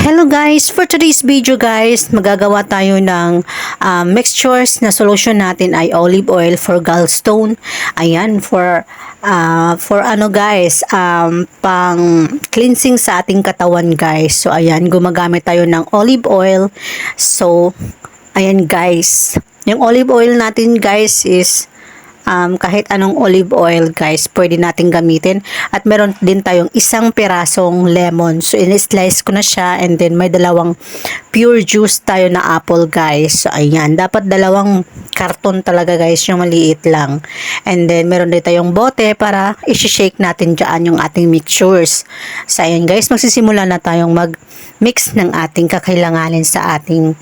Hello guys, for today's video guys, magagawa tayo ng mixtures na solution natin ay olive oil for gallstone. Ayan, for ano guys, pang cleansing sa ating katawan guys. So ayan, gumagamit tayo ng olive oil. So ayan guys, yung olive oil natin guys is kahit anong olive oil guys, pwede natin gamitin. At meron din tayong isang pirasong lemon. So in-slice ko na siya, and then may dalawang pure juice tayo na apple guys. So ayan, dapat dalawang karton talaga guys, yung maliit lang. And then meron din tayong bote para i-shake natin dyan yung ating mixtures. So ayan guys, magsisimula na tayong mag-mix ng ating kakailanganin sa ating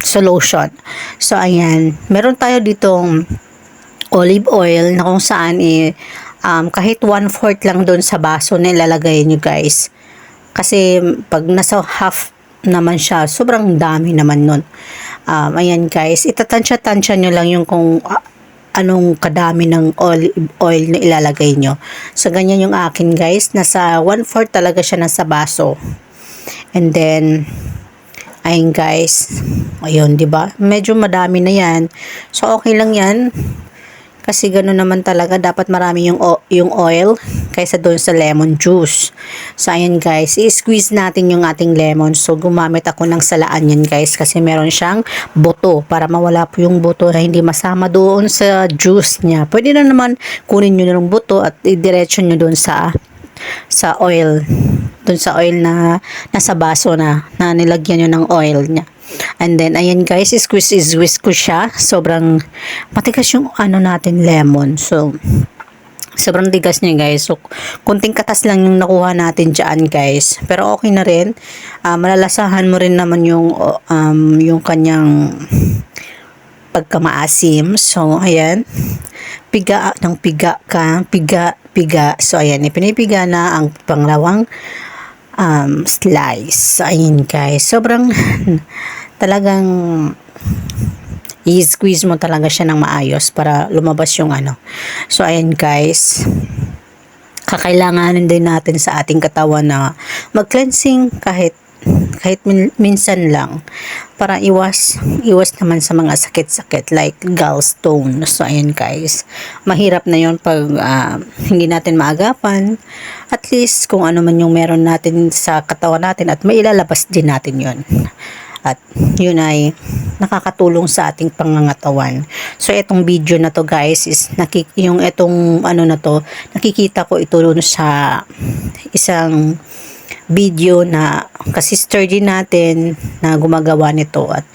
solution. So ayan, meron tayo ditong olive oil na kung saan kahit 1/4 lang doon sa baso na ilalagay nyo guys. Kasi pag nasa half naman siya, sobrang dami naman nun. Ayan guys, itatansya-tansya nyo lang yung kung anong kadami ng olive oil na ilalagay nyo. So ganyan yung akin guys, nasa 1/4 talaga siya nasa baso. And then ayun guys, ayun, di ba? Medyo madami na yan. So okay lang yan. Kasi gano'n naman talaga, dapat marami yung oil kaysa doon sa lemon juice. So ayun guys, i-squeeze natin yung ating lemon. So gumamit ako ng salaan yan guys, kasi meron siyang buto para mawala po yung buto na hindi masama doon sa juice niya. Pwede na naman kunin nyo yung buto at idiretso nyo doon sa oil, dun sa oil na nasa baso na nilagyan nyo ng oil niya. And then ayan guys, squeeze ko siya. Sobrang matigas yung natin lemon. So sobrang tigas niya guys. So kunting katas lang yung nakuha natin dyan guys, pero okay na rin. Malalasahan mo rin naman yung kanyang pagkamaasim. So ayan, piga ng piga ka, piga. So ayan, ipinipiga na ang pangalawang slice. So ayan guys, sobrang talagang i-squeeze mo talaga siya ng maayos para lumabas yung So ayan guys, kakailanganin din natin sa ating katawan na mag-cleansing kahit minsan lang, para iwas naman sa mga sakit-sakit like gallstone. So ayan guys, mahirap na yon pag hindi natin maagapan. At least kung ano man yung meron natin sa katawan natin, at may ilalabas din natin yon. At yun ay nakakatulong sa ating pangangatawan. So itong video na to guys is nakikita ko ito dun sa isang video na kasister din natin na gumagawa nito, at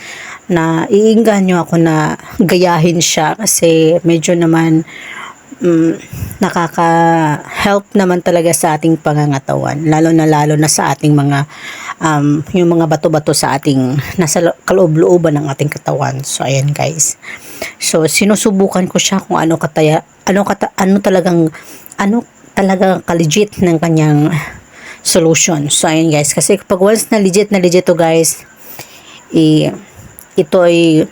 na iinganyo ako na gayahin siya kasi medyo naman nakaka-help naman talaga sa ating pangangatawan, lalo na sa ating mga yung mga bato-bato sa ating nasa kaloob-looban ng ating katawan. So ayan guys, so sinusubukan ko siya kung ano talagang ka-legit ng kanyang solution. So ayan guys, kasi pag once na legit to guys, ito ay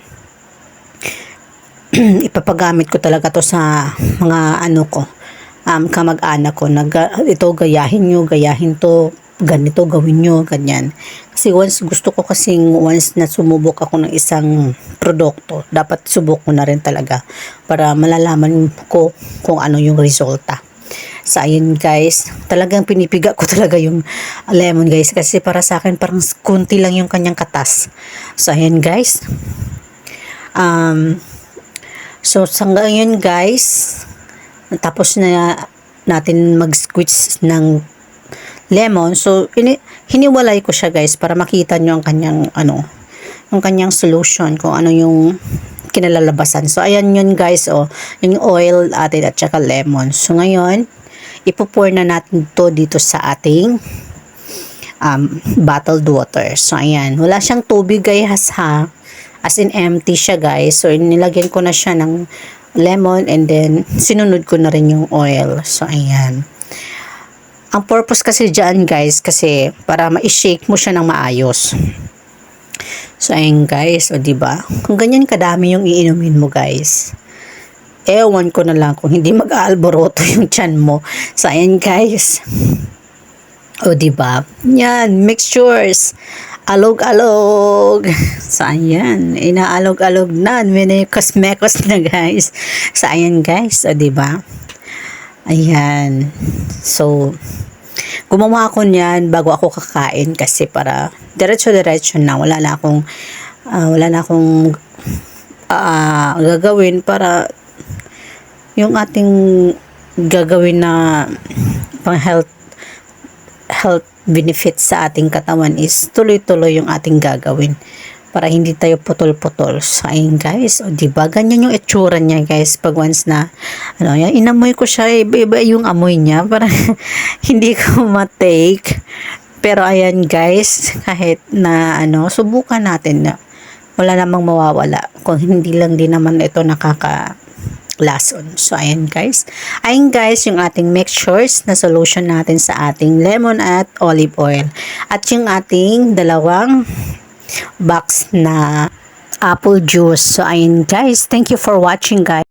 ipapagamit ko talaga to sa mga kamag-anak ko. Ito gayahin to, ganito gawin nyo, ganyan. Kasi gusto ko once na sumubok ako ng isang produkto, dapat subok ko na rin talaga para malalaman ko kung ano yung resulta. So ayun guys, talagang pinipiga ko talaga yung lemon guys, kasi para sa akin parang kunti lang yung kanyang katas. So ayun guys, so hanggang guys, tapos na natin mag-squeeze ng lemon. So hiniwalay ko siya guys para makita nyo ang kanyang solution, kung ano yung kinalalabasan. So ayan yun guys, yung oil atin at saka lemon. So ngayon, ipo-pour na natin to dito sa ating bottled water. So ayan, wala siyang tubig guys ha, as in empty siya guys. So nilagyan ko na siya ng lemon, and then sinunod ko na rin yung oil. So ayan, ang purpose kasi dyan guys, kasi para ma-shake mo siya ng maayos. So ayan guys, diba, kung ganyan kadami yung iinumin mo guys, ewan ko na lang kung hindi mag-aalboroto yung tiyan mo. So ayan guys, O, di ba? Yan, mixtures. Alog-alog. So, ayan. Inaalog-alog na. Minekos-mekos na, guys. So, ayan, guys. O, di ba? Ayan. So, gumawa ako niyan bago ako kakain kasi para diretso-diretso na. Wala na akong gagawin para yung ating gagawin na pang health benefits sa ating katawan is tuloy-tuloy yung ating gagawin para hindi tayo putol-putol. So, ayun guys, o diba, ganyan yung itsura niya guys, pag once na, yan, inamoy ko siya, iba-iba yung amoy niya, para hindi ko matake. Pero ayan guys, kahit na, subukan natin na, wala namang mawawala, kung hindi lang din naman ito lason. So, ayan guys. Ayan guys, yung ating mixtures na solution natin sa ating lemon at olive oil. At yung ating dalawang box na apple juice. So, ayan guys. Thank you for watching guys.